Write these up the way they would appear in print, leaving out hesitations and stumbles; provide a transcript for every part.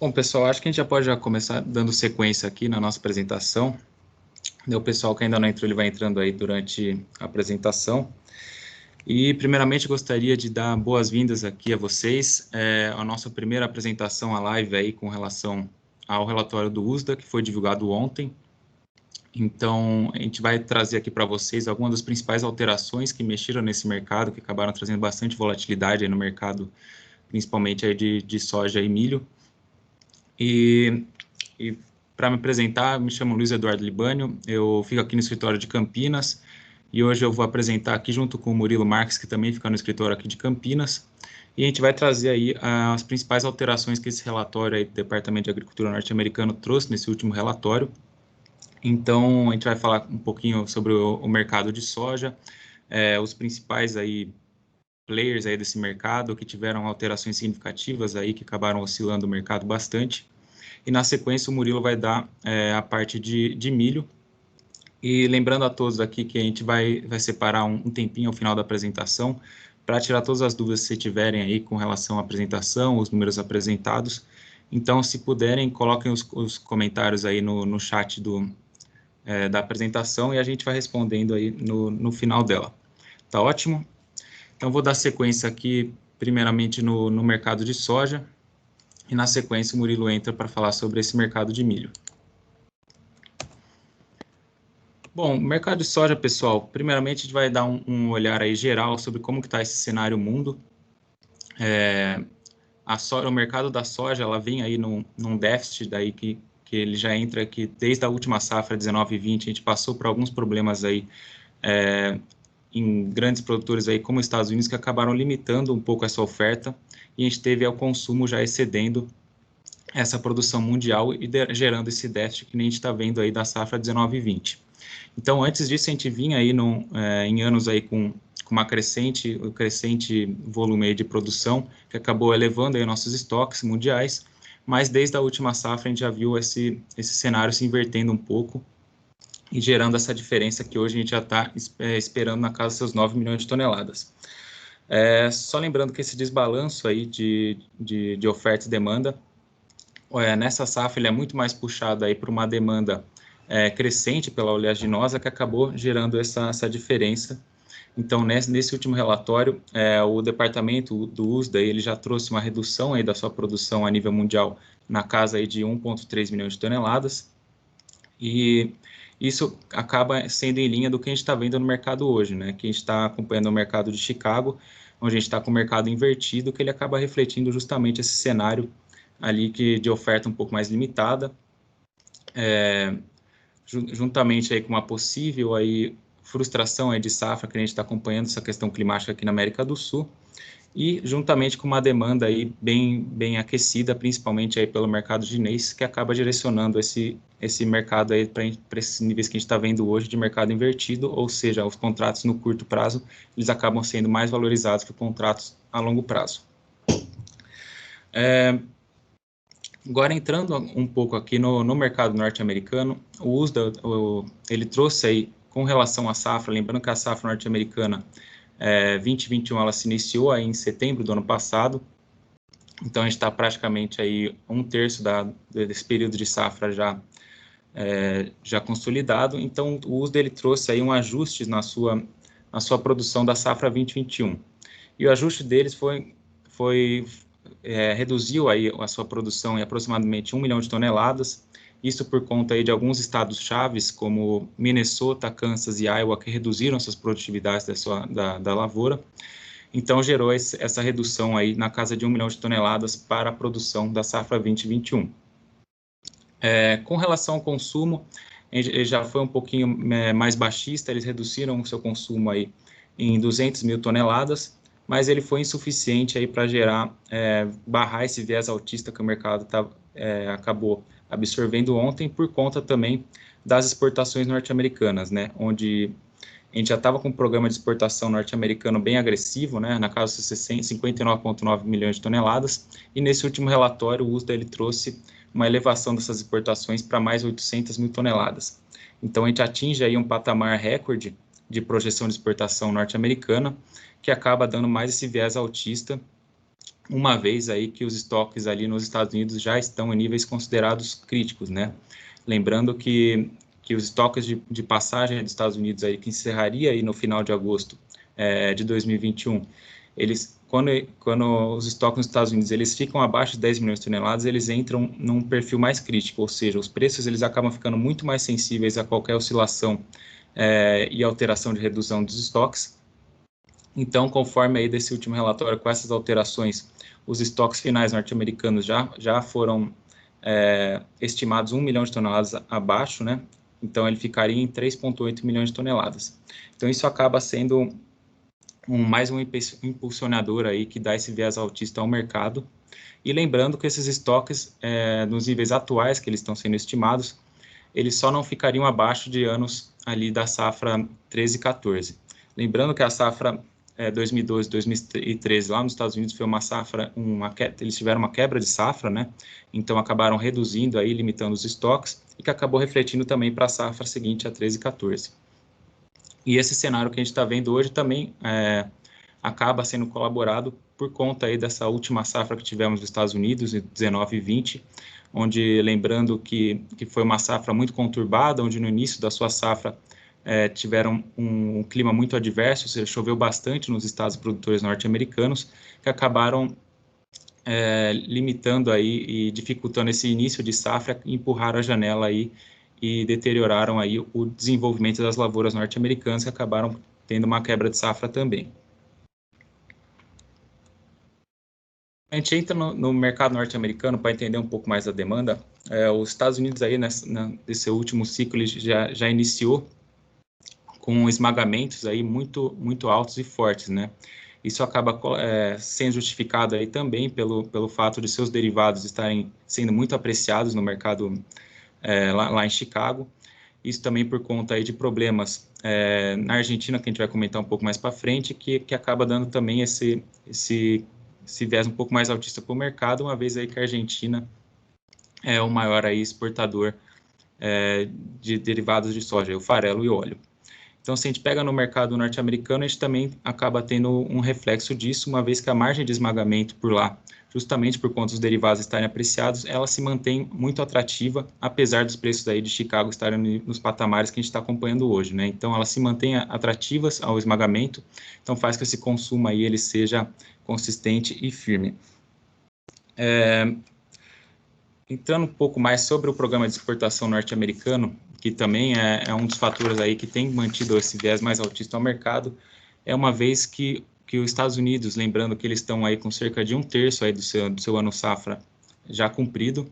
Bom, pessoal, acho que a gente já pode começar dando sequência aqui na nossa apresentação. O pessoal que ainda não entrou, ele vai entrando aí durante a apresentação. E, primeiramente, gostaria de dar boas-vindas aqui a vocês. A nossa primeira apresentação, a live aí com relação ao relatório do USDA, que foi divulgado ontem. Então, a gente vai trazer aqui para vocês algumas das principais alterações que mexeram nesse mercado, que acabaram trazendo bastante volatilidade aí no mercado, principalmente aí de soja e milho. E para me apresentar, me chamo Luiz Eduardo Libânio, eu fico aqui no escritório de Campinas e hoje eu vou apresentar aqui junto com o Murilo Marques, que também fica no escritório aqui de Campinas, e a gente vai trazer aí as principais alterações que esse relatório aí do Departamento de Agricultura norte-americano trouxe nesse último relatório. Então, a gente vai falar um pouquinho sobre o mercado de soja, os principais aí players aí desse mercado que tiveram alterações significativas aí, que acabaram oscilando o mercado bastante. E na sequência o Murilo vai dar a parte de milho. E lembrando a todos aqui que a gente vai separar um tempinho ao final da apresentação para tirar todas as dúvidas que vocês tiverem aí com relação à apresentação, os números apresentados. Então, se puderem, coloquem os comentários aí no chat da apresentação e a gente vai respondendo aí no final dela. Tá ótimo? Então, vou dar sequência aqui, primeiramente no mercado de soja. E na sequência o Murilo entra para falar sobre esse mercado de milho. Bom, o mercado de soja, pessoal, primeiramente a gente vai dar um olhar aí geral sobre como que está esse cenário mundo. O mercado da soja, ela vem aí num déficit daí que ele já entra aqui desde a última safra 19 e 20, a gente passou por alguns problemas aí em grandes produtores aí como os Estados Unidos que acabaram limitando um pouco essa oferta e a gente teve o consumo já excedendo essa produção mundial e gerando esse déficit que a gente está vendo aí da safra 19 e 20. Então, antes disso, a gente vinha aí em anos aí com uma crescente volume aí de produção, que acabou elevando aí nossos estoques mundiais, mas desde a última safra a gente já viu esse cenário se invertendo um pouco e gerando essa diferença que hoje a gente já está esperando na casa dos seus 9 milhões de toneladas. Só lembrando que esse desbalanço aí de oferta e demanda, nessa safra ele é muito mais puxado aí para uma demanda crescente pela oleaginosa que acabou gerando essa diferença. Então, nesse último relatório, o departamento do USDA ele já trouxe uma redução aí da sua produção a nível mundial na casa aí de 1,3 milhões de toneladas, e isso acaba sendo em linha do que a gente está vendo no mercado hoje, né? Que a gente está acompanhando o mercado de Chicago, onde a gente está com o mercado invertido, que ele acaba refletindo justamente esse cenário ali de oferta um pouco mais limitada, juntamente aí com uma possível aí frustração aí de safra que a gente está acompanhando essa questão climática aqui na América do Sul, e juntamente com uma demanda aí bem aquecida, principalmente aí pelo mercado chinês, que acaba direcionando esse mercado aí para esses níveis que a gente está vendo hoje de mercado invertido, ou seja, os contratos no curto prazo, eles acabam sendo mais valorizados que contratos a longo prazo. Agora, entrando um pouco aqui no mercado norte-americano, o USDA, ele trouxe aí, com relação à safra, lembrando que a safra norte-americana 2021 ela se iniciou aí em setembro do ano passado, então a gente está praticamente aí 1/3 desse período de safra já consolidado. Então o USDA ele trouxe aí um ajuste na sua produção da safra 2021, e o ajuste deles reduziu aí a sua produção em aproximadamente 1 milhão de toneladas, isso por conta aí de alguns estados chaves, como Minnesota, Kansas e Iowa, que reduziram suas produtividades da lavoura. Então, gerou essa redução aí na casa de 1 milhão de toneladas para a produção da safra 2021. Com relação ao consumo, ele já foi um pouquinho mais baixista, eles reduziram o seu consumo aí em 200 mil toneladas, mas ele foi insuficiente aí para barrar esse viés altista que o mercado acabou absorvendo ontem, por conta também das exportações norte-americanas, né, onde a gente já estava com um programa de exportação norte-americano bem agressivo, né, na casa de 59,9 milhões de toneladas, e nesse último relatório o USDA ele trouxe uma elevação dessas exportações para mais 800 mil toneladas. Então a gente atinge aí um patamar recorde de projeção de exportação norte-americana, que acaba dando mais esse viés altista uma vez aí que os estoques ali nos Estados Unidos já estão em níveis considerados críticos, né? Lembrando que os estoques de passagem dos Estados Unidos aí, que encerraria aí no final de agosto de 2021, eles, quando os estoques nos Estados Unidos eles ficam abaixo de 10 milhões de toneladas, eles entram num perfil mais crítico, ou seja, os preços eles acabam ficando muito mais sensíveis a qualquer oscilação e alteração de redução dos estoques. Então, conforme aí desse último relatório, com essas alterações, os estoques finais norte-americanos já foram estimados 1 milhão de toneladas abaixo, né? Então, ele ficaria em 3,8 milhões de toneladas. Então, isso acaba sendo mais um impulsionador aí que dá esse viés altista ao mercado. E lembrando que esses estoques, nos níveis atuais que eles estão sendo estimados, eles só não ficariam abaixo de anos ali da safra 13 e 14. Lembrando que a safra 2012, 2013 lá nos Estados Unidos foi uma safra, eles tiveram uma quebra de safra, né? Então acabaram reduzindo aí, limitando os estoques e que acabou refletindo também para a safra seguinte, a 13 e 14. E esse cenário que a gente está vendo hoje também acaba sendo colaborado por conta aí dessa última safra que tivemos nos Estados Unidos, em 19 e 20, onde, lembrando que foi uma safra muito conturbada, onde no início da sua safra tiveram um clima muito adverso, ou seja, choveu bastante nos estados produtores norte-americanos, que acabaram limitando aí e dificultando esse início de safra, empurraram a janela aí e deterioraram aí o desenvolvimento das lavouras norte-americanas, que acabaram tendo uma quebra de safra também. A gente entra no mercado norte-americano para entender um pouco mais a demanda. Os Estados Unidos aí nesse último ciclo ele já iniciou com esmagamentos aí muito altos e fortes, né? Isso acaba sendo justificado aí também pelo fato de seus derivados estarem sendo muito apreciados no mercado lá em Chicago. Isso também por conta aí de problemas na Argentina, que a gente vai comentar um pouco mais para frente, que acaba dando também esse viés um pouco mais altista para o mercado, uma vez aí que a Argentina é o maior aí exportador de derivados de soja, o farelo e óleo. Então, se a gente pega no mercado norte-americano, a gente também acaba tendo um reflexo disso, uma vez que a margem de esmagamento por lá, justamente por conta dos derivados estarem apreciados, ela se mantém muito atrativa, apesar dos preços aí de Chicago estarem nos patamares que a gente está acompanhando hoje, né? Então, elas se mantêm atrativas ao esmagamento, então faz que esse consumo aí ele seja consistente e firme. Entrando um pouco mais sobre o programa de exportação norte-americano, que também é um dos fatores aí que tem mantido esse viés mais altista ao mercado, é uma vez que os Estados Unidos, lembrando que eles estão aí com cerca de 1/3 aí do seu ano safra já cumprido,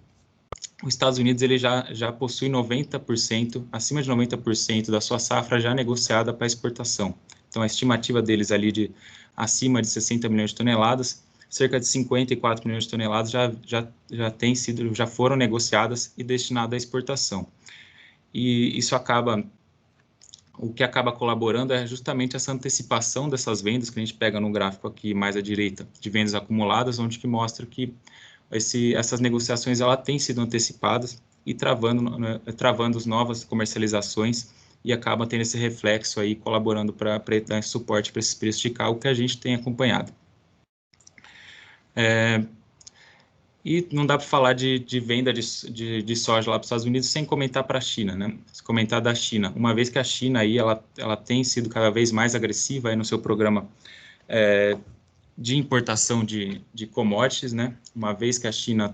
os Estados Unidos ele já possui 90%, acima de 90% da sua safra já negociada para exportação. Então a estimativa deles ali de acima de 60 milhões de toneladas, cerca de 54 milhões de toneladas já foram negociadas e destinadas à exportação. E isso o que acaba colaborando é justamente essa antecipação dessas vendas que a gente pega no gráfico aqui mais à direita, de vendas acumuladas, onde que mostra que essas negociações ela têm sido antecipadas e travando as novas comercializações e acaba tendo esse reflexo aí, colaborando para dar esse suporte para esses preços de Chicago que a gente tem acompanhado. E não dá para falar de venda de soja lá para os Estados Unidos sem comentar para a China, né? Se comentar da China, uma vez que a China aí ela tem sido cada vez mais agressiva aí no seu programa de importação de commodities, né? Uma vez que a China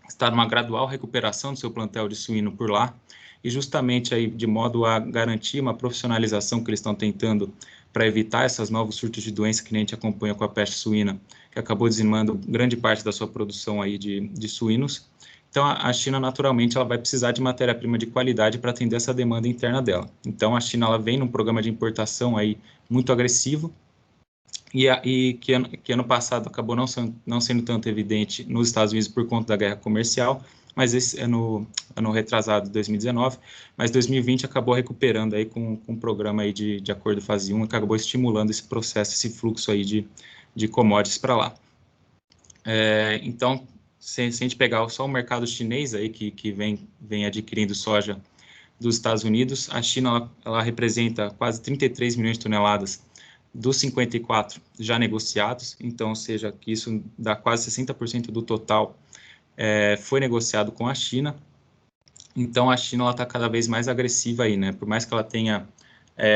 está numa gradual recuperação do seu plantel de suíno por lá, e justamente aí de modo a garantir uma profissionalização que eles estão tentando para evitar esses novos surtos de doença que a gente acompanha com a peste suína, que acabou dizimando grande parte da sua produção aí de suínos. Então, a China, naturalmente, ela vai precisar de matéria-prima de qualidade para atender essa demanda interna dela. Então, a China ela vem num programa de importação aí muito agressivo, e que ano passado acabou não sendo tanto evidente nos Estados Unidos por conta da guerra comercial, mas esse ano retrasado, 2019, mas 2020 acabou recuperando aí com um programa aí de acordo fase 1, que acabou estimulando esse processo, esse fluxo aí de commodities para lá. Então, se a gente pegar só o mercado chinês aí que vem adquirindo soja dos Estados Unidos, a China ela representa quase 33 milhões de toneladas dos 54 já negociados, então, ou seja, que isso dá quase 60% do total foi negociado com a China. Então, a China está cada vez mais agressiva aí, né? Por mais que ela tenha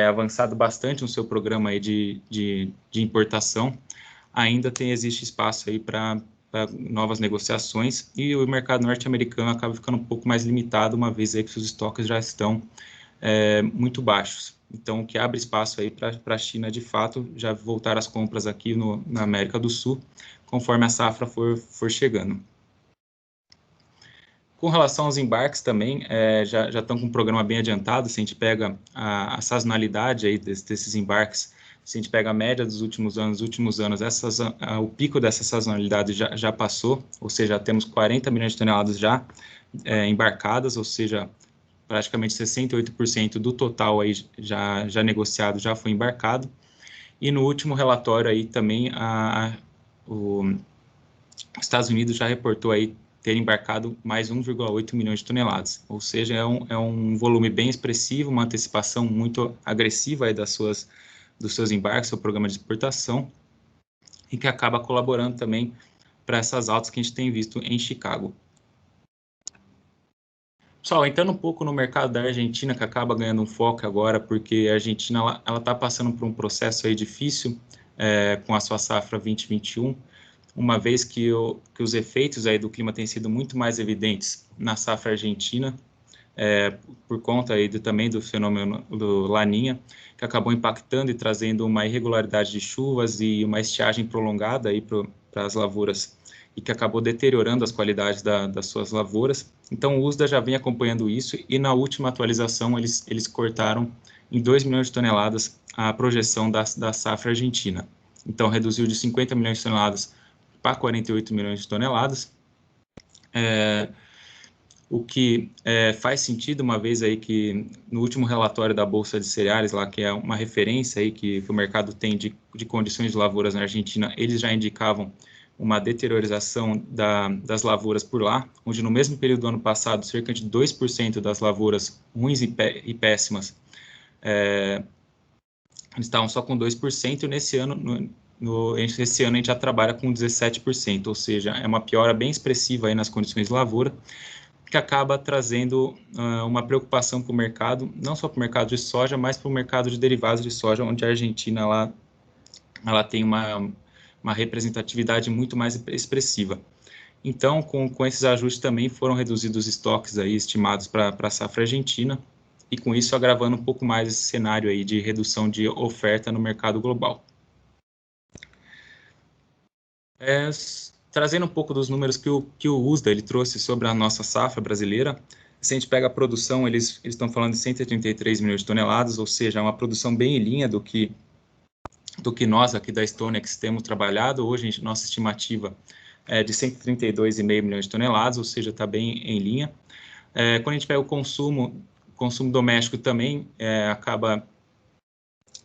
avançado bastante no seu programa aí de importação, ainda existe espaço aí para novas negociações, e o mercado norte-americano acaba ficando um pouco mais limitado, uma vez aí que os estoques já estão muito baixos. Então, o que abre espaço aí para a China, de fato, já voltar às compras aqui na América do Sul, conforme a safra for chegando. Com relação aos embarques também, já estão com um programa bem adiantado. Se a gente pega a sazonalidade aí desses embarques, se a gente pega a média dos últimos anos, o pico dessa sazonalidade já passou, ou seja, temos 40 milhões de toneladas já embarcadas, ou seja, praticamente 68% do total aí já negociado já foi embarcado. E no último relatório aí também os Estados Unidos já reportou aí ter embarcado mais 1,8 milhões de toneladas, ou seja, é um volume bem expressivo, uma antecipação muito agressiva aí dos seus embarques, seu programa de exportação, e que acaba colaborando também para essas altas que a gente tem visto em Chicago. Pessoal, entrando um pouco no mercado da Argentina, que acaba ganhando um foco agora, porque a Argentina ela está passando por um processo aí difícil com a sua safra 2021, uma vez que os efeitos aí do clima têm sido muito mais evidentes na safra argentina, por conta aí também do fenômeno do Laninha, que acabou impactando e trazendo uma irregularidade de chuvas e uma estiagem prolongada aí para as lavouras, e que acabou deteriorando as qualidades das suas lavouras. Então, o USDA já vem acompanhando isso, e na última atualização eles cortaram em 2 milhões de toneladas a projeção da safra argentina. Então, reduziu de 50 milhões de toneladas para 48 milhões de toneladas, o que faz sentido, uma vez aí que no último relatório da Bolsa de Cereais, lá, que é uma referência aí que o mercado tem de condições de lavouras na Argentina, eles já indicavam uma deteriorização das lavouras por lá, onde no mesmo período do ano passado, cerca de 2% das lavouras ruins e péssimas estavam só com 2%, e nesse ano, esse ano a gente já trabalha com 17%, ou seja, é uma piora bem expressiva aí nas condições de lavoura, que acaba trazendo uma preocupação para o mercado, não só para o mercado de soja, mas para o mercado de derivados de soja, onde a Argentina ela tem uma representatividade muito mais expressiva. Então, com esses ajustes também foram reduzidos os estoques aí estimados para a safra argentina, e com isso agravando um pouco mais esse cenário aí de redução de oferta no mercado global. Trazendo um pouco dos números que o USDA ele trouxe sobre a nossa safra brasileira, se a gente pega a produção, eles estão falando de 133 milhões de toneladas, ou seja, é uma produção bem em linha do que nós aqui da Stonex temos trabalhado. Hoje, nossa estimativa é de 132,5 milhões de toneladas, ou seja, está bem em linha. Quando a gente pega o consumo doméstico também acaba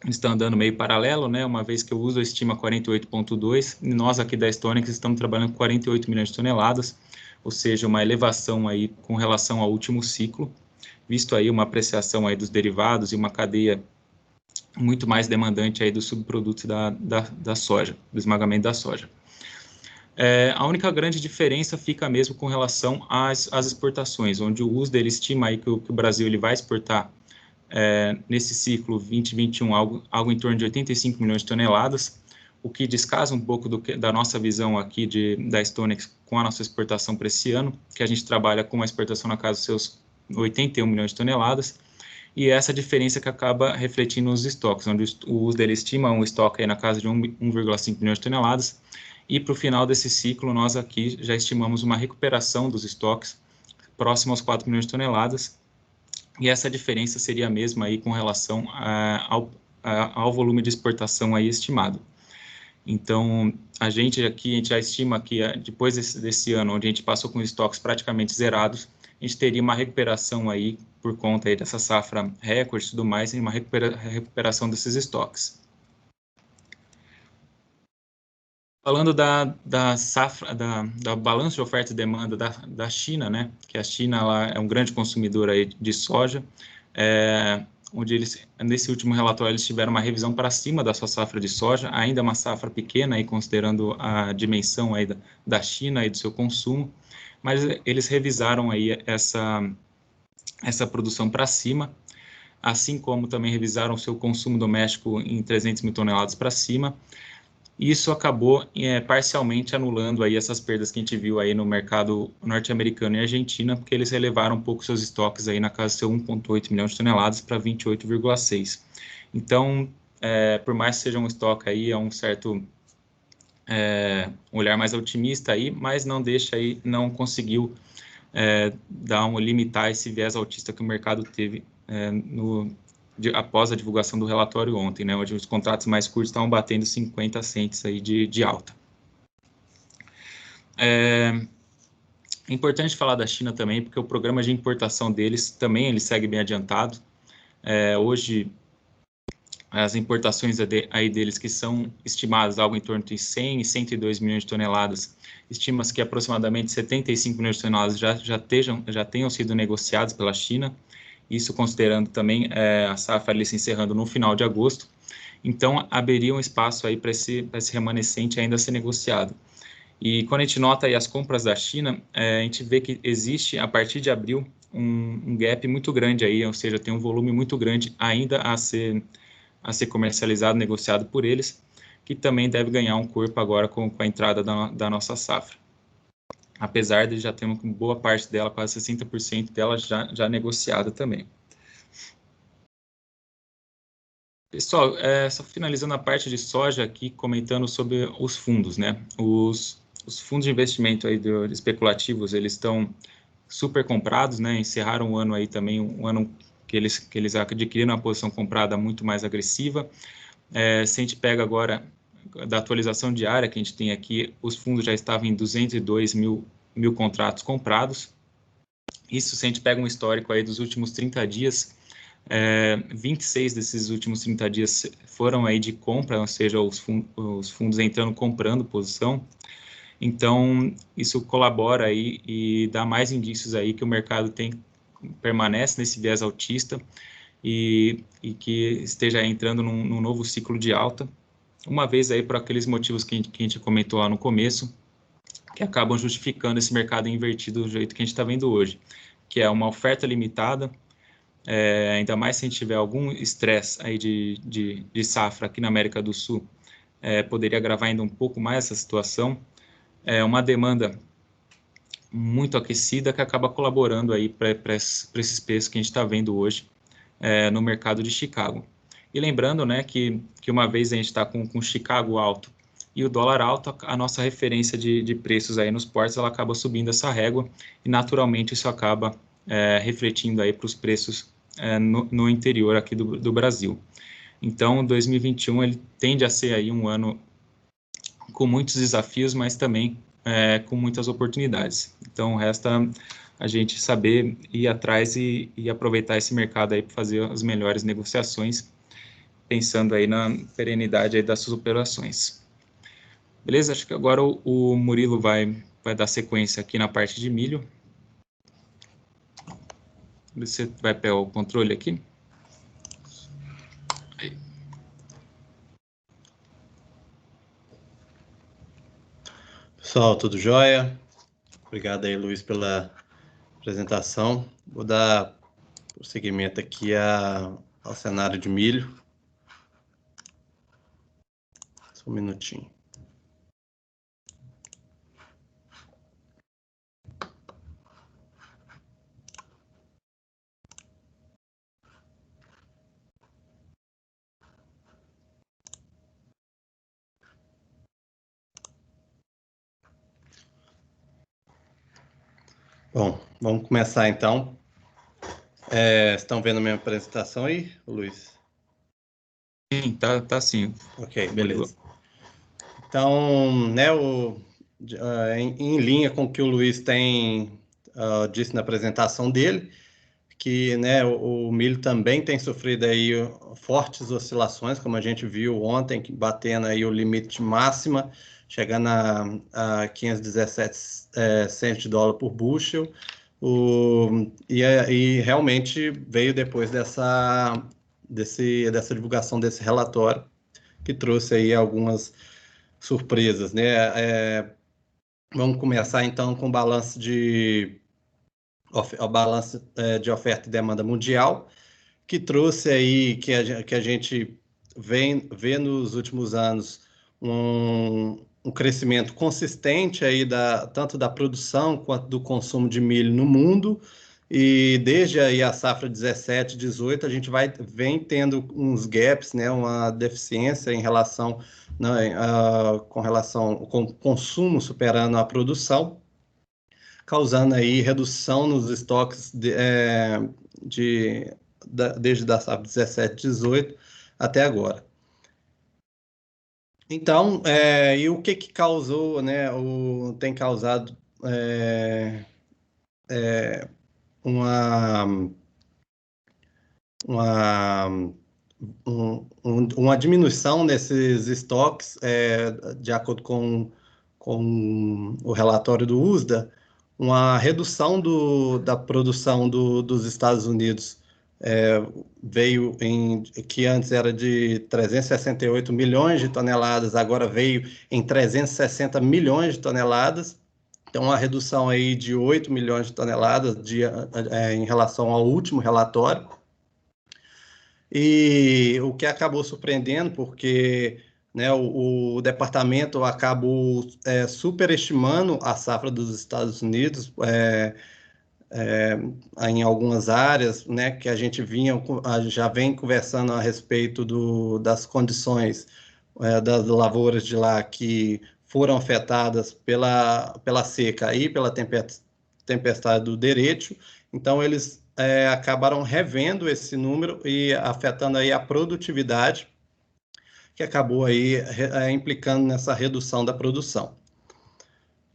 está andando meio paralelo, né? Uma vez que o USDA estima 48,2, e nós aqui da Stonex estamos trabalhando com 48 milhões de toneladas, ou seja, uma elevação aí com relação ao último ciclo, visto aí uma apreciação aí dos derivados e uma cadeia muito mais demandante aí dos subprodutos da soja, do esmagamento da soja. A única grande diferença fica mesmo com relação às exportações, onde o USDA ele estima aí que o Brasil ele vai exportar nesse ciclo 2021 algo em torno de 85 milhões de toneladas, o que descasa um pouco da nossa visão aqui da Stonex com a nossa exportação para esse ano, que a gente trabalha com uma exportação na casa dos seus 81 milhões de toneladas, e essa diferença que acaba refletindo nos estoques, onde o USDA ele estima um estoque aí na casa de 1,5 milhões de toneladas, e para o final desse ciclo nós aqui já estimamos uma recuperação dos estoques próximo aos 4 milhões de toneladas, e essa diferença seria a mesma aí com relação ao volume de exportação aí estimado. Então, a gente já estima que depois desse ano, onde a gente passou com estoques praticamente zerados, a gente teria uma recuperação aí por conta aí dessa safra recorde e tudo mais, e uma recuperação desses estoques. Falando da safra, da balanço de oferta e demanda da China, né? Que a China ela é um grande consumidor aí de soja, onde eles, nesse último relatório, eles tiveram uma revisão para cima da sua safra de soja, ainda uma safra pequena, aí, considerando a dimensão aí da China e do seu consumo, mas eles revisaram aí essa produção para cima, assim como também revisaram o seu consumo doméstico em 300 mil toneladas para cima. Isso acabou parcialmente anulando aí essas perdas que a gente viu aí no mercado norte-americano e Argentina, porque eles elevaram um pouco seus estoques aí na casa de seu 1,8 milhão de toneladas para 28,6. Então, por mais que seja um estoque aí, é um certo um olhar mais otimista aí, mas não deixa aí, não conseguiu limitar esse viés altista que o mercado teve após a divulgação do relatório ontem, né, onde os contratos mais curtos estavam batendo 50 cents aí de alta. É importante falar da China também, porque o programa de importação deles também ele segue bem adiantado. Hoje, as importações aí deles, que são estimadas algo em torno de 100 e 102 milhões de toneladas, estima-se que aproximadamente 75 milhões de toneladas já tenham sido negociadas pela China, isso considerando também a safra ali se encerrando no final de agosto. Então, haveria um espaço aí para esse remanescente ainda ser negociado. E quando a gente nota aí as compras da China, a gente vê que existe, a partir de abril, um gap muito grande aí, ou seja, tem um volume muito grande ainda a ser comercializado, negociado por eles, que também deve ganhar um corpo agora com a entrada da nossa safra. Apesar de já ter uma boa parte dela, quase 60% dela já negociada também. Pessoal, só finalizando a parte de soja aqui, comentando sobre os fundos, né? Os fundos de investimento aí especulativos, eles estão super comprados, né? Encerraram o ano aí também, um ano que eles adquiriram uma posição comprada muito mais agressiva. Se a gente pega agora da atualização diária que a gente tem aqui, os fundos já estavam em 202 mil contratos comprados. Isso, se a gente pega um histórico aí dos últimos 30 dias, 26 desses últimos 30 dias foram aí de compra, ou seja, os fundos entrando comprando posição. Então, isso colabora aí e dá mais indícios aí que o mercado permanece nesse viés altista e que esteja entrando num novo ciclo de alta, uma vez aí por aqueles motivos que a gente comentou lá no começo, que acabam justificando esse mercado invertido do jeito que a gente está vendo hoje, que é uma oferta limitada, ainda mais se a gente tiver algum estresse aí de safra aqui na América do Sul, poderia agravar ainda um pouco mais essa situação. Uma demanda muito aquecida que acaba colaborando aí para esses preços que a gente está vendo hoje no mercado de Chicago. E lembrando, né, que uma vez a gente está com Chicago alto e o dólar alto, a nossa referência de preços aí nos portos, ela acaba subindo essa régua e naturalmente isso acaba refletindo aí para os preços no interior aqui do Brasil. Então, 2021 ele tende a ser aí um ano com muitos desafios, mas também com muitas oportunidades. Então, resta a gente saber ir atrás e aproveitar esse mercado aí para fazer as melhores negociações, pensando aí na perenidade aí das suas operações. Beleza? Acho que agora o Murilo vai dar sequência aqui na parte de milho. Você vai pegar o controle aqui. Aí. Pessoal, tudo jóia? Obrigado aí, Luiz, pela apresentação. Vou dar prosseguimento aqui ao cenário de milho. Só um minutinho. Bom, vamos começar então. Estão vendo a minha apresentação aí, Luiz? Sim, tá sim. Ok, beleza. Então, né, em linha com o que o Luiz disse na apresentação dele, que né, o milho também tem sofrido aí fortes oscilações, como a gente viu ontem, batendo aí o limite máxima, chegando a 517 centos de dólar por bushel, e realmente veio depois dessa dessa divulgação desse relatório, que trouxe aí algumas surpresas, né? Vamos começar então com o balanço de oferta e demanda mundial, que trouxe aí que a gente vê nos últimos anos um crescimento consistente aí tanto da produção quanto do consumo de milho no mundo, e desde aí a safra 17, 18, a gente vem tendo uns gaps, né, uma deficiência em relação, né, com relação com o consumo superando a produção, causando aí redução nos estoques desde a safra 17, 18 até agora. Então, e o que causou, né, tem causado uma diminuição nesses estoques, de acordo com o relatório do USDA, uma redução da produção dos Estados Unidos, veio que antes era de 368 milhões de toneladas, agora veio em 360 milhões de toneladas, então uma redução aí de 8 milhões de toneladas em relação ao último relatório. E o que acabou surpreendendo, porque, né, o departamento acabou superestimando a safra dos Estados Unidos em algumas áreas, né, que a gente já vem conversando a respeito das condições das lavouras de lá, que foram afetadas pela seca e pela tempestade do derecho. Então, eles acabaram revendo esse número e afetando aí a produtividade, que acabou aí implicando nessa redução da produção.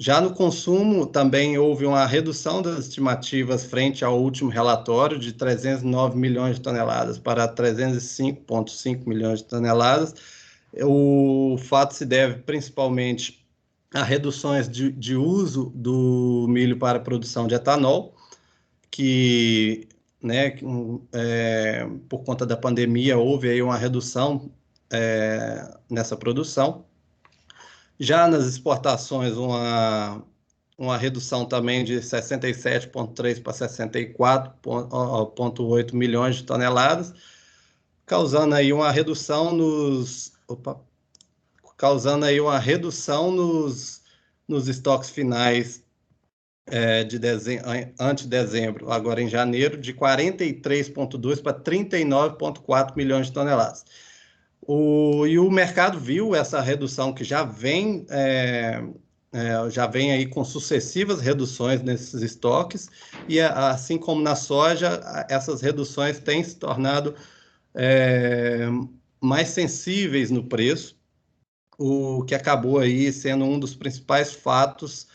Já no consumo, também houve uma redução das estimativas frente ao último relatório, de 309 milhões de toneladas para 305,5 milhões de toneladas. O fato se deve principalmente a reduções de uso do milho para a produção de etanol, que, né, por conta da pandemia, houve aí uma redução nessa produção. Já nas exportações, uma redução também de 67,3 para 64,8 milhões de toneladas, causando aí uma redução nos estoques finais ante dezembro, agora em janeiro, de 43,2 para 39,4 milhões de toneladas. E o mercado viu essa redução, que já vem aí com sucessivas reduções nesses estoques, e assim como na soja, essas reduções têm se tornado mais sensíveis no preço, o que acabou aí sendo um dos principais fatos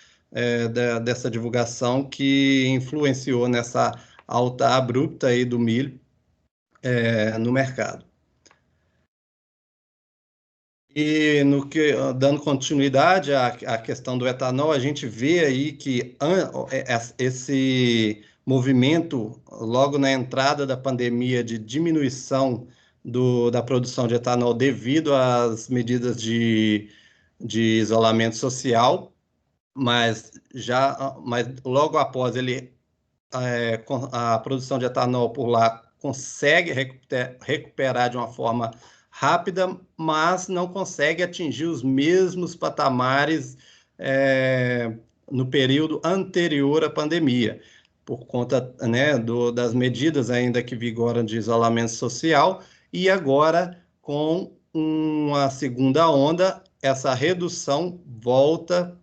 dessa divulgação, que influenciou nessa alta abrupta aí do milho no mercado. E dando continuidade à questão do etanol, a gente vê aí que esse movimento, logo na entrada da pandemia, de diminuição da produção de etanol devido às medidas de isolamento social, mas logo após a produção de etanol por lá consegue recuperar de uma forma rápida, mas não consegue atingir os mesmos patamares no período anterior à pandemia, por conta, né, das medidas ainda que vigoram de isolamento social, e agora, com uma segunda onda, essa redução volta,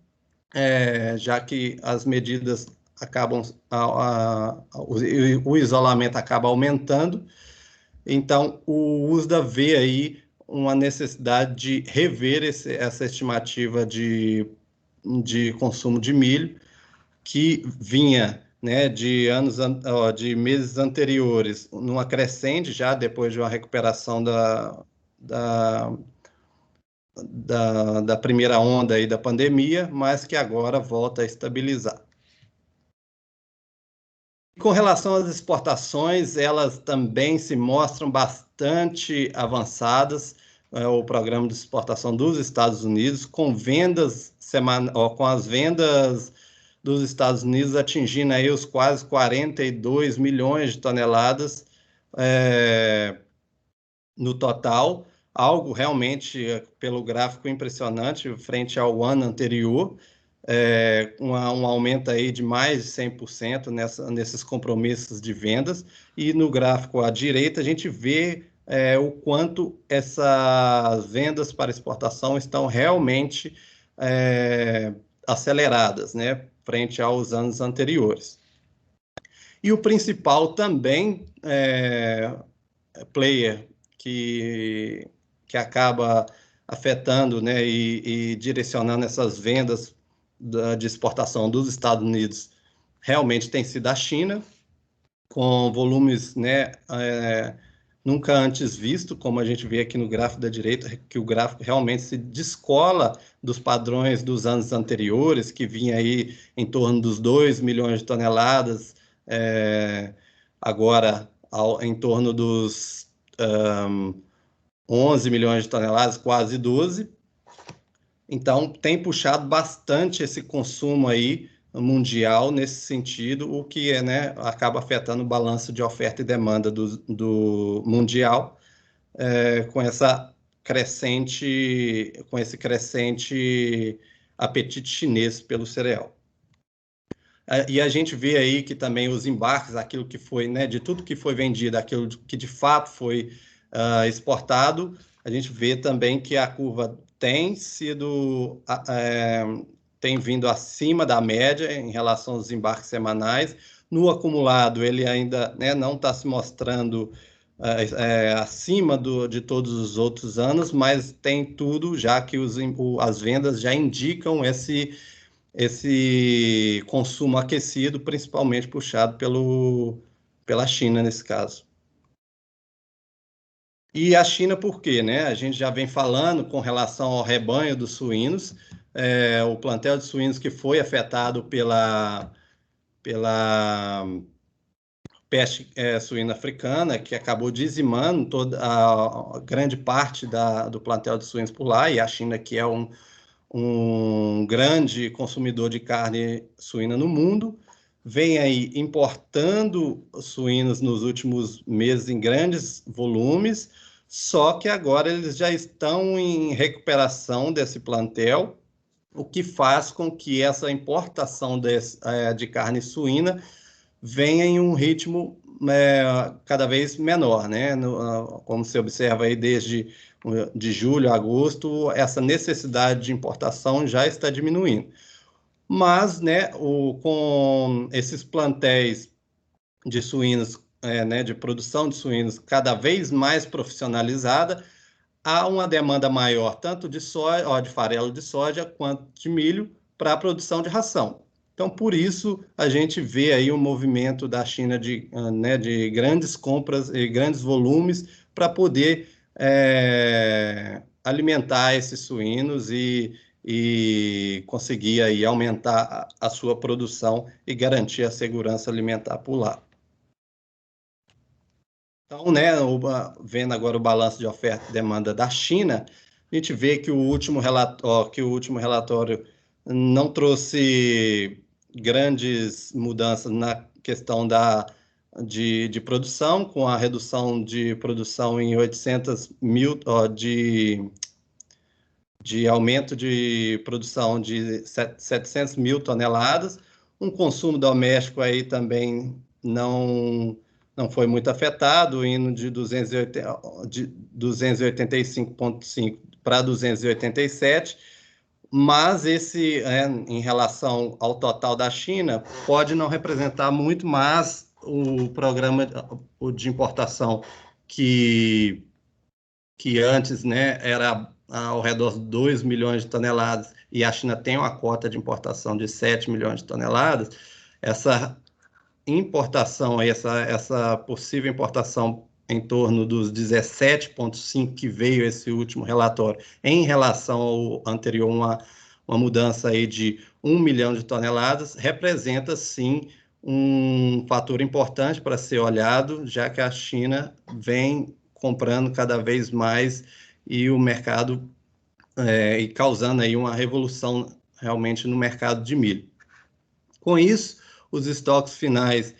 já que as medidas acabam, o isolamento acaba aumentando. Então, o USDA vê aí uma necessidade de rever essa estimativa de consumo de milho, que vinha, né, de meses anteriores, numa crescente, já depois de uma recuperação da primeira onda aí da pandemia, mas que agora volta a estabilizar. com relação às exportações, elas também se mostram bastante avançadas, o programa de exportação dos Estados Unidos, com as vendas dos Estados Unidos atingindo aí os quase 42 milhões de toneladas no total, algo realmente, pelo gráfico, impressionante frente ao ano anterior, um aumento aí de mais de 100% nesses compromissos de vendas, e no gráfico à direita a gente vê o quanto essas vendas para exportação estão realmente aceleradas, né, frente aos anos anteriores. E o principal também player que acaba afetando, né, e direcionando essas vendas de exportação dos Estados Unidos realmente tem sido a China, com volumes, né, nunca antes visto, como a gente vê aqui no gráfico da direita, que o gráfico realmente se descola dos padrões dos anos anteriores, que vinha aí em torno dos 2 milhões de toneladas, agora em torno dos 11 milhões de toneladas, quase 12. Então, tem puxado bastante esse consumo aí mundial nesse sentido, o que né, acaba afetando o balanço de oferta e demanda do mundial, com esse crescente apetite chinês pelo cereal. E a gente vê aí que também os embarques, aquilo que foi, né, de tudo que foi vendido, aquilo que de fato foi exportado, a gente vê também que a curva tem vindo acima da média em relação aos embarques semanais. No acumulado, ele ainda, né, não está se mostrando acima de todos os outros anos, mas tem tudo, já que as vendas já indicam esse consumo aquecido, principalmente puxado pela China, nesse caso. E a China por quê, né? A gente já vem falando com relação ao rebanho dos suínos, o plantel de suínos que foi afetado pela peste suína africana, que acabou dizimando toda a grande parte do plantel de suínos por lá, e a China, que é um grande consumidor de carne suína no mundo, vem aí importando suínos nos últimos meses em grandes volumes, só que agora eles já estão em recuperação desse plantel, o que faz com que essa importação de carne suína venha em um ritmo cada vez menor, né? Como se observa aí desde de julho a agosto, essa necessidade de importação já está diminuindo. Mas, né, com esses plantéis de suínos, né, de produção de suínos cada vez mais profissionalizada, há uma demanda maior tanto de soja, de farelo de soja, quanto de milho para a produção de ração. Então, por isso, a gente vê aí um movimento da China de grandes compras e grandes volumes para poder alimentar esses suínos e conseguir aí aumentar a sua produção e garantir a segurança alimentar por lá. Então, né, vendo agora o balanço de oferta e demanda da China, a gente vê que o último relatório não trouxe grandes mudanças na questão de produção, com a redução de produção em 800 mil, de aumento de produção de 700 mil toneladas, um consumo doméstico aí também não foi muito afetado, indo de 285,5 para 287, mas em relação ao total da China, pode não representar muito, mas o programa de importação que antes, né, era ao redor de 2 milhões de toneladas, e a China tem uma cota de importação de 7 milhões de toneladas, essa importação, essa possível importação em torno dos 17,5 que veio esse último relatório, em relação ao anterior, uma mudança aí de 1 milhão de toneladas, representa sim um fator importante para ser olhado, já que a China vem comprando cada vez mais e o mercado e causando aí uma revolução realmente no mercado de milho. Com isso, os estoques finais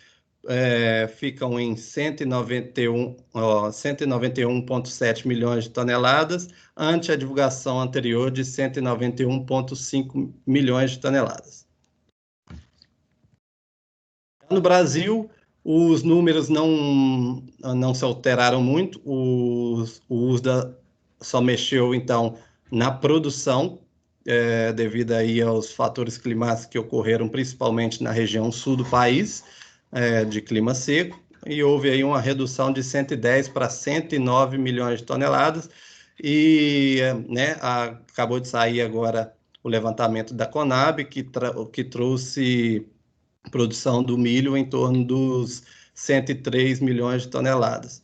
ficam em 191,7 milhões de toneladas, ante a divulgação anterior de 191,5 milhões de toneladas. No Brasil, os números não se alteraram muito, o USDA só mexeu, então, na produção, devido aí aos fatores climáticos que ocorreram principalmente na região sul do país, de clima seco, e houve aí uma redução de 110 para 109 milhões de toneladas, e acabou de sair agora o levantamento da Conab, que trouxe produção do milho em torno dos 103 milhões de toneladas.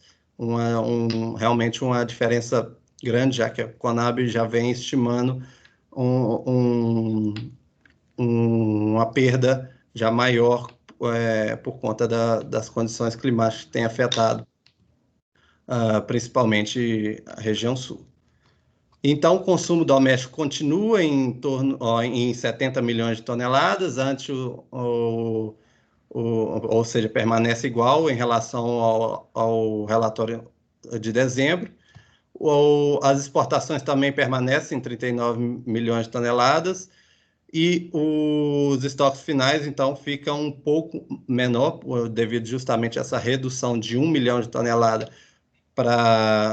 Realmente uma diferença grande, já que a Conab já vem estimando uma perda já maior por conta das condições climáticas que têm afetado principalmente a região sul. Então, o consumo doméstico continua em 70 milhões de toneladas, ou seja, permanece igual em relação ao relatório de dezembro. As exportações também permanecem em 39 milhões de toneladas, e os estoques finais, então, ficam um pouco menor, devido justamente a essa redução de 1 milhão de toneladas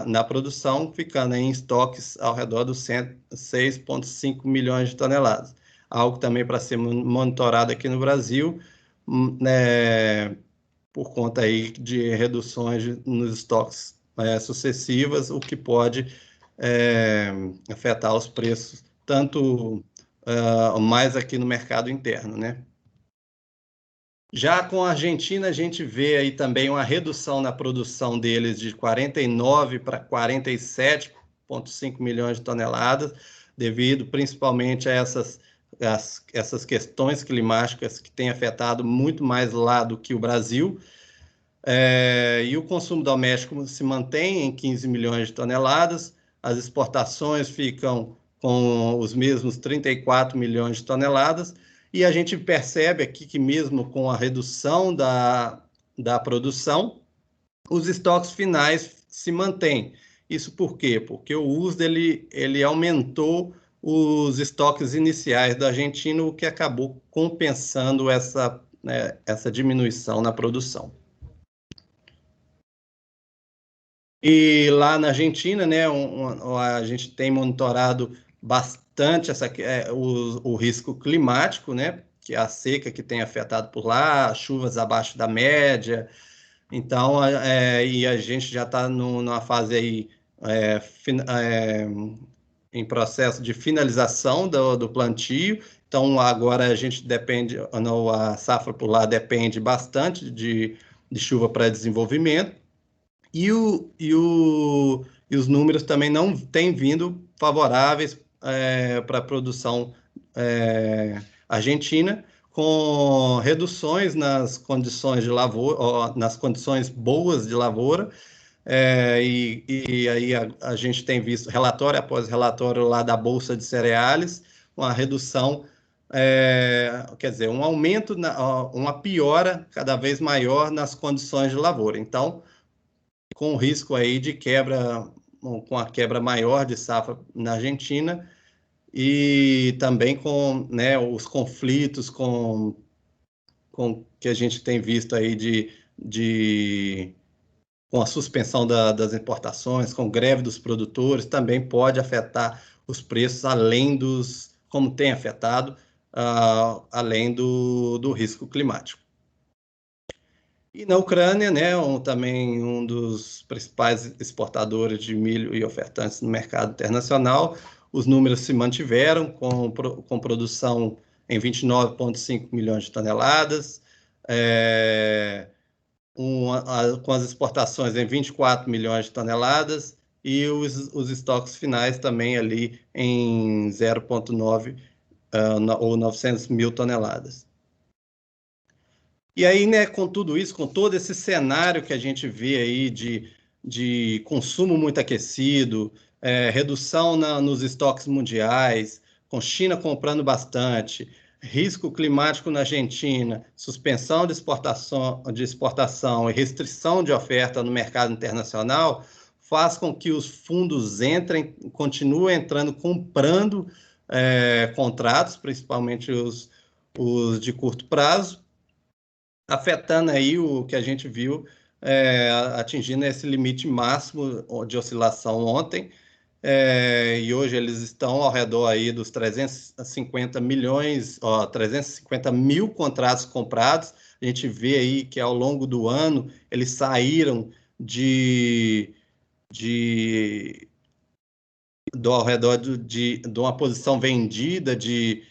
na produção, ficando em estoques ao redor dos 6,5 milhões de toneladas. Algo também para ser monitorado aqui no Brasil, por conta aí de reduções nos estoques sucessivas, o que pode afetar os preços, tanto mais aqui no mercado interno, né? Já com a Argentina, a gente vê aí também uma redução na produção deles de 49 para 47,5 milhões de toneladas, devido principalmente a essas questões climáticas que têm afetado muito mais lá do que o Brasil. E o consumo doméstico se mantém em 15 milhões de toneladas, as exportações ficam com os mesmos 34 milhões de toneladas, e a gente percebe aqui que mesmo com a redução da produção, os estoques finais se mantêm. Isso por quê? Porque o USDA ele aumentou os estoques iniciais da Argentina, o que acabou compensando essa diminuição na produção. E lá na Argentina, né, a gente tem monitorado bastante o risco climático, né, que é a seca que tem afetado por lá, chuvas abaixo da média. Então, e a gente já está numa fase aí em processo de finalização do plantio. Então, agora a gente a safra por lá depende bastante de chuva para desenvolvimento. E os números também não têm vindo favoráveis para a produção argentina, com reduções nas condições de lavoura, nas condições boas de lavoura, e aí a gente tem visto relatório após relatório lá da Bolsa de Cereais, uma redução, quer dizer, um aumento, uma piora cada vez maior nas condições de lavoura. Então, com o risco aí de quebra, com a quebra maior de safra na Argentina, e também com, né, os conflitos com que a gente tem visto aí com a suspensão das importações, com greve dos produtores, também pode afetar os preços como tem afetado, além do risco climático. E na Ucrânia, né, também um dos principais exportadores de milho e ofertantes no mercado internacional, os números se mantiveram com produção em 29,5 milhões de toneladas, com as exportações em 24 milhões de toneladas, e os estoques finais também ali em 0,9 ou 900 mil toneladas. E aí, né, com tudo isso, com todo esse cenário que a gente vê aí de consumo muito aquecido, redução nos estoques mundiais, com China comprando bastante, risco climático na Argentina, suspensão de exportação e restrição de oferta no mercado internacional, faz com que os fundos continuem entrando, comprando contratos, principalmente os de curto prazo, afetando aí o que a gente viu, atingindo esse limite máximo de oscilação ontem, e hoje eles estão ao redor aí dos 350 milhões, 350 mil contratos comprados. A gente vê aí que ao longo do ano eles saíram ao redor de uma posição vendida de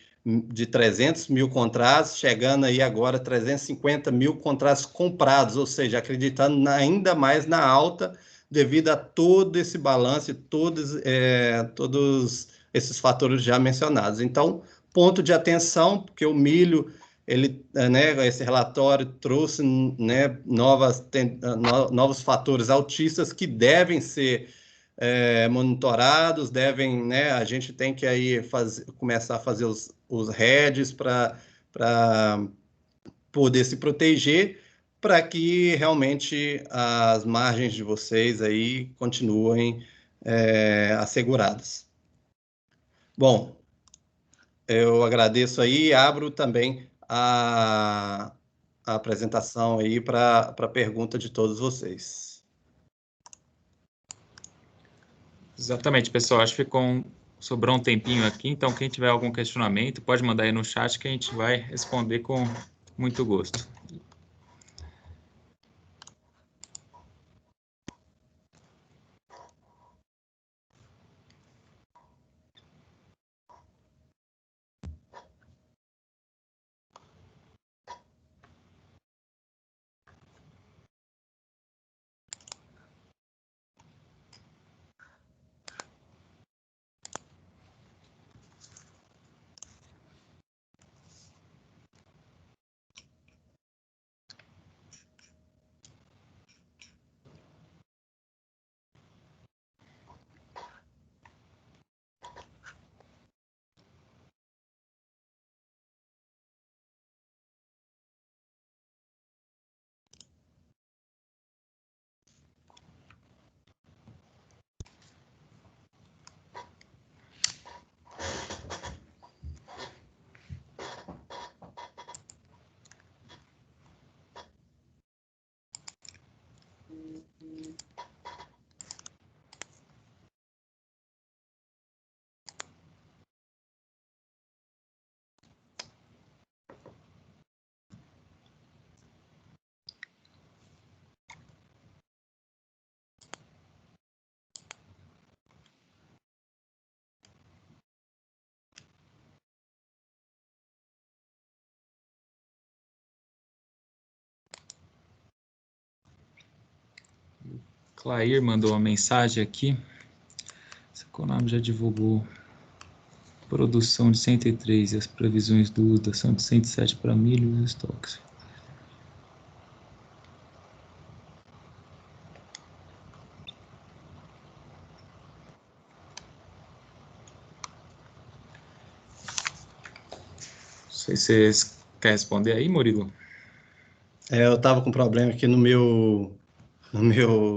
300 mil contratos, chegando aí agora a 350 mil contratos comprados, ou seja, acreditando ainda mais na alta devido a todo esse balanço e todos esses fatores já mencionados. Então, ponto de atenção, porque o milho, esse relatório trouxe, né, novos fatores altistas que devem ser monitorados, devem, né, a gente tem que aí começar a fazer os hedges para poder se proteger, para que realmente as margens de vocês aí continuem asseguradas. Bom, eu agradeço aí e abro também a apresentação aí para a pergunta de todos vocês. Exatamente, pessoal. Acho que sobrou um tempinho aqui, então quem tiver algum questionamento pode mandar aí no chat que a gente vai responder com muito gosto. Clair mandou uma mensagem aqui. A Conab já divulgou produção de 103 e as previsões do USDA são de 107 para milho e os estoques. Não sei se vocês querem responder aí, Murilo. Eu estava com problema aqui no meu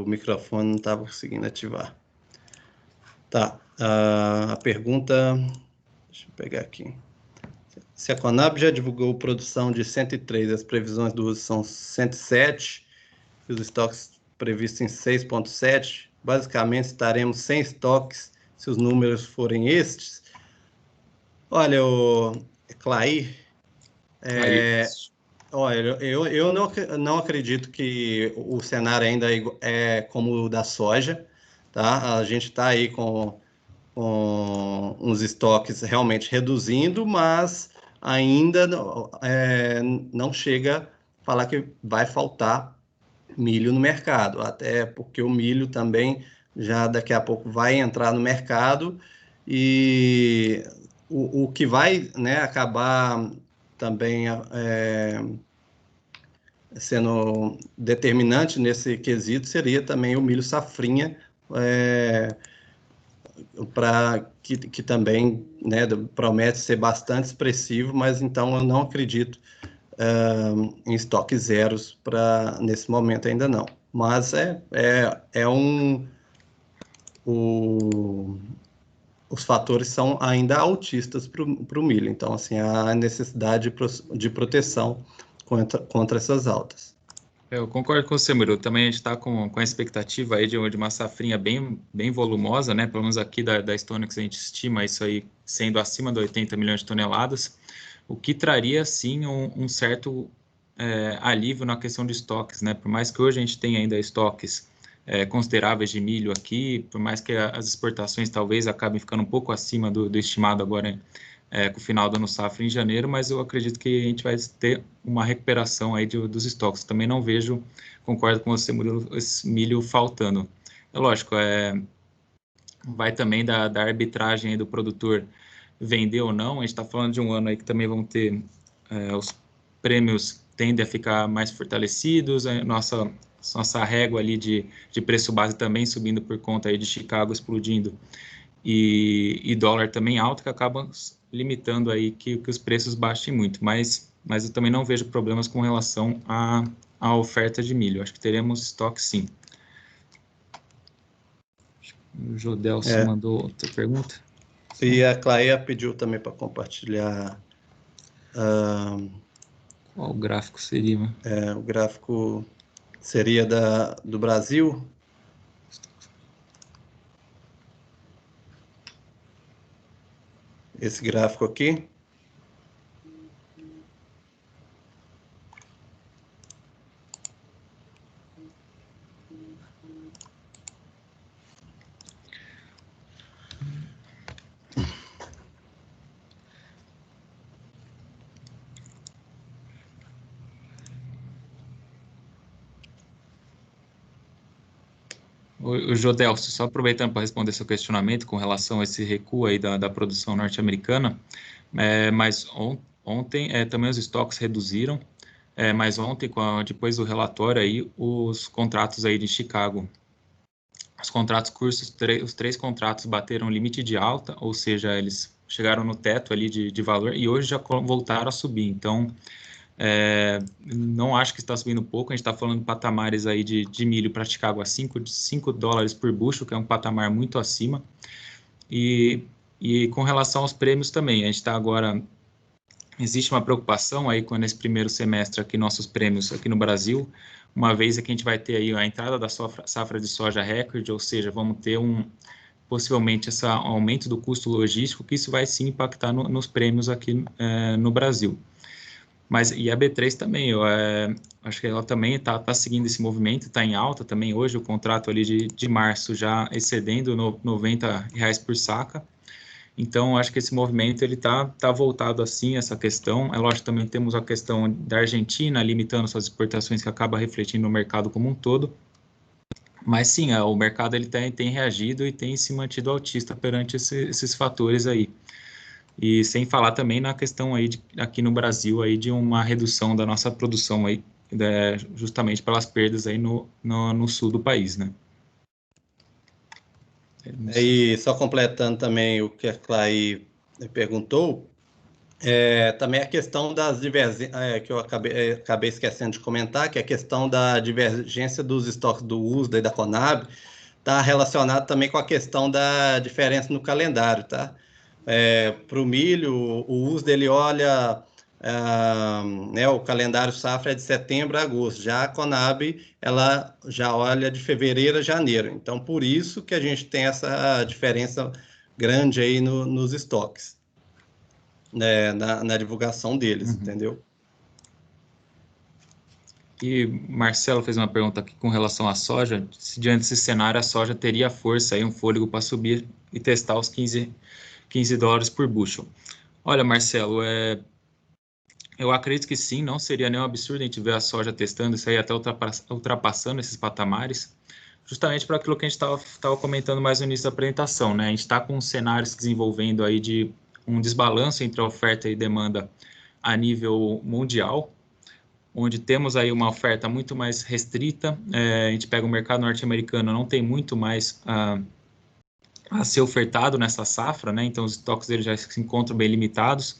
microfone, não estava conseguindo ativar. Tá, a pergunta, deixa eu pegar aqui. Se a Conab já divulgou produção de 103, as previsões do uso são 107, e os estoques previstos em 6,7, basicamente estaremos sem estoques se os números forem estes. Olha, Clair, olha, eu não acredito que o cenário ainda é como o da soja, tá? A gente está aí com uns estoques realmente reduzindo, mas ainda não chega a falar que vai faltar milho no mercado, até porque o milho também já daqui a pouco vai entrar no mercado e o que vai, né, acabar também sendo determinante nesse quesito seria também o milho safrinha, que também, né, promete ser bastante expressivo, mas então eu não acredito em estoques zeros nesse momento ainda não. Mas os fatores são ainda altistas para o milho, então assim, há necessidade de proteção contra essas altas. Eu concordo com você, Murilo. Também a gente está com a expectativa aí de uma safrinha bem volumosa, né? Pelo menos aqui da Stonex a gente estima isso aí sendo acima de 80 milhões de toneladas, o que traria, sim, um certo alívio na questão de estoques, né? Por mais que hoje a gente tenha ainda estoques consideráveis de milho aqui, por mais que as exportações talvez acabem ficando um pouco acima do estimado agora com o final do ano safra em janeiro, mas eu acredito que a gente vai ter uma recuperação aí dos estoques. Também não vejo, concordo com você, Murilo, esse milho faltando. É lógico, vai também da arbitragem aí do produtor vender ou não. A gente está falando de um ano aí que também vão ter os prêmios tendem a ficar mais fortalecidos, a nossa régua ali de preço base também subindo por conta aí de Chicago explodindo e dólar também alto, que acaba limitando aí que os preços baixem muito, mas eu também não vejo problemas com relação à oferta de milho. Acho que teremos estoque, sim. O Jodelson mandou outra pergunta. E a Claia pediu também para compartilhar. Qual gráfico seria? O gráfico seria do Brasil. Esse gráfico aqui. O Jodelso, só aproveitando para responder seu questionamento com relação a esse recuo aí da produção norte-americana, mas ontem também os estoques reduziram, mas ontem, depois do relatório aí, os contratos aí de Chicago, os contratos curtos, os 3 contratos bateram o limite de alta, ou seja, eles chegaram no teto ali de valor e hoje já voltaram a subir, então não acho que está subindo pouco. A gente está falando de patamares aí de milho para Chicago a $5 por bushel, que é um patamar muito acima. E com relação aos prêmios também, a gente está agora... Existe uma preocupação aí nesse primeiro semestre aqui, nossos prêmios aqui no Brasil, uma vez que a gente vai ter aí a entrada da safra de soja recorde, ou seja, vamos ter possivelmente esse aumento do custo logístico, que isso vai sim impactar nos prêmios aqui no Brasil. Mas e a B3 também, acho que ela também está seguindo esse movimento, está em alta também hoje, o contrato ali de março já excedendo R$90 por saca. Então, acho que esse movimento ele tá voltado assim, essa questão. É lógico, também temos a questão da Argentina limitando suas exportações, que acaba refletindo no mercado como um todo. Mas sim, o mercado ele tem reagido e tem se mantido altista perante esses fatores aí. E sem falar também na questão aí aqui no Brasil aí de uma redução da nossa produção aí, justamente pelas perdas aí no sul do país, né? E só completando também o que a Clay perguntou, também a questão das divergências, que eu acabei esquecendo de comentar, que é a questão da divergência dos estoques do USDA e da Conab está relacionado também com a questão da diferença no calendário, tá? Para o milho, o USDA ele olha, né, o calendário safra é de setembro a agosto, já a Conab ela já olha de fevereiro a janeiro, então por isso que a gente tem essa diferença grande aí nos estoques, né, na divulgação deles, entendeu? E Marcelo fez uma pergunta aqui com relação à soja, se diante desse cenário a soja teria força aí, um fôlego para subir e testar os $15 por bushel. Olha, Marcelo, eu acredito que sim, não seria nenhum absurdo a gente ver a soja testando isso aí, até ultrapassando esses patamares, justamente para aquilo que a gente estava comentando mais no início da apresentação, né? A gente está com um cenário se desenvolvendo aí de um desbalanço entre a oferta e demanda a nível mundial, onde temos aí uma oferta muito mais restrita. A gente pega o mercado norte-americano, não tem muito mais a ser ofertado nessa safra, né? Então os estoques deles já se encontram bem limitados.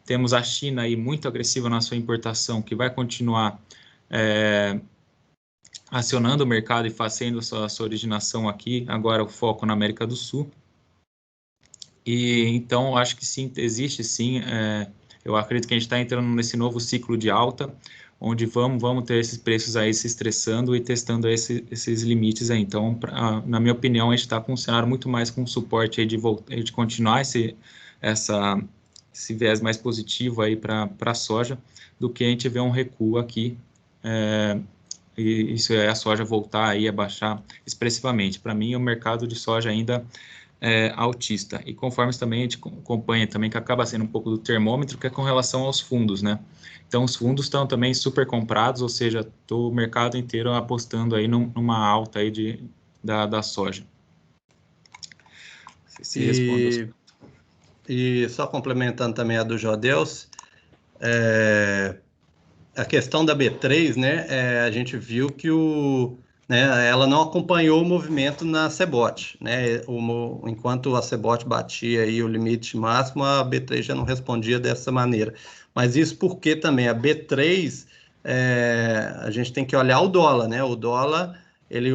Temos a China aí muito agressiva na sua importação, que vai continuar acionando o mercado e fazendo a sua originação aqui, agora o foco na América do Sul. E então acho que sim, existe sim, eu acredito que a gente está entrando nesse novo ciclo de alta, onde vamos ter esses preços aí se estressando e testando esses limites aí. Então, na minha opinião, a gente está com um cenário muito mais com suporte aí de continuar esse viés mais positivo aí para a soja, do que a gente ver um recuo aqui, e isso é a soja voltar aí a baixar expressivamente. Para mim, o mercado de soja ainda altista, e conforme também a gente acompanha também, que acaba sendo um pouco do termômetro, que é com relação aos fundos, né? Então, os fundos estão também super comprados, ou seja, o mercado inteiro apostando aí numa alta aí da soja. Se responde. E só complementando também a do Jodeus, a questão da B3, né, a gente viu que ela não acompanhou o movimento na CBOT, né, enquanto a CBOT batia aí o limite máximo, a B3 já não respondia dessa maneira. Mas isso porque também a B3, a gente tem que olhar o dólar, né, o dólar ele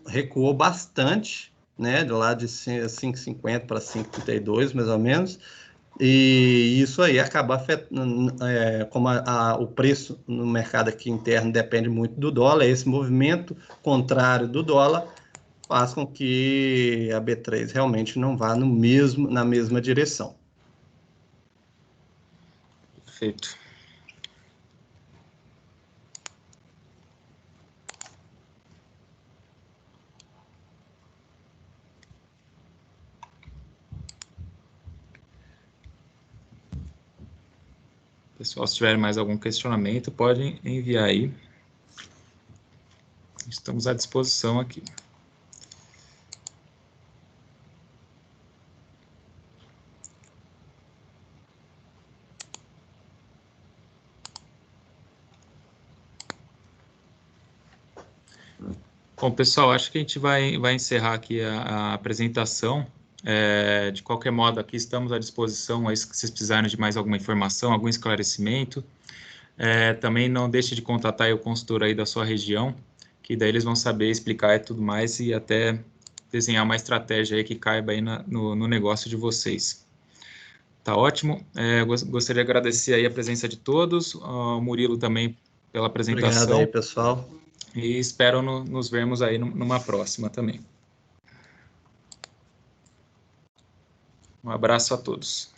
recuou bastante, né, do lado de 5,50 para 5,32 mais ou menos. E isso aí acaba afetando, como o preço no mercado aqui interno depende muito do dólar, esse movimento contrário do dólar faz com que a B3 realmente não vá na mesma direção. Perfeito. Pessoal, se tiver mais algum questionamento, podem enviar aí. Estamos à disposição aqui. Bom, pessoal, acho que a gente vai encerrar aqui a apresentação. De qualquer modo, aqui estamos à disposição aí, se vocês precisarem de mais alguma informação, algum esclarecimento. Também não deixe de contatar o consultor aí da sua região, que daí eles vão saber explicar e tudo mais, e até desenhar uma estratégia aí que caiba aí no negócio de vocês. Tá ótimo. Gostaria de agradecer aí a presença de todos, ao Murilo também pela apresentação. Obrigado aí, pessoal. E espero nos vermos aí numa próxima também. Um abraço a todos.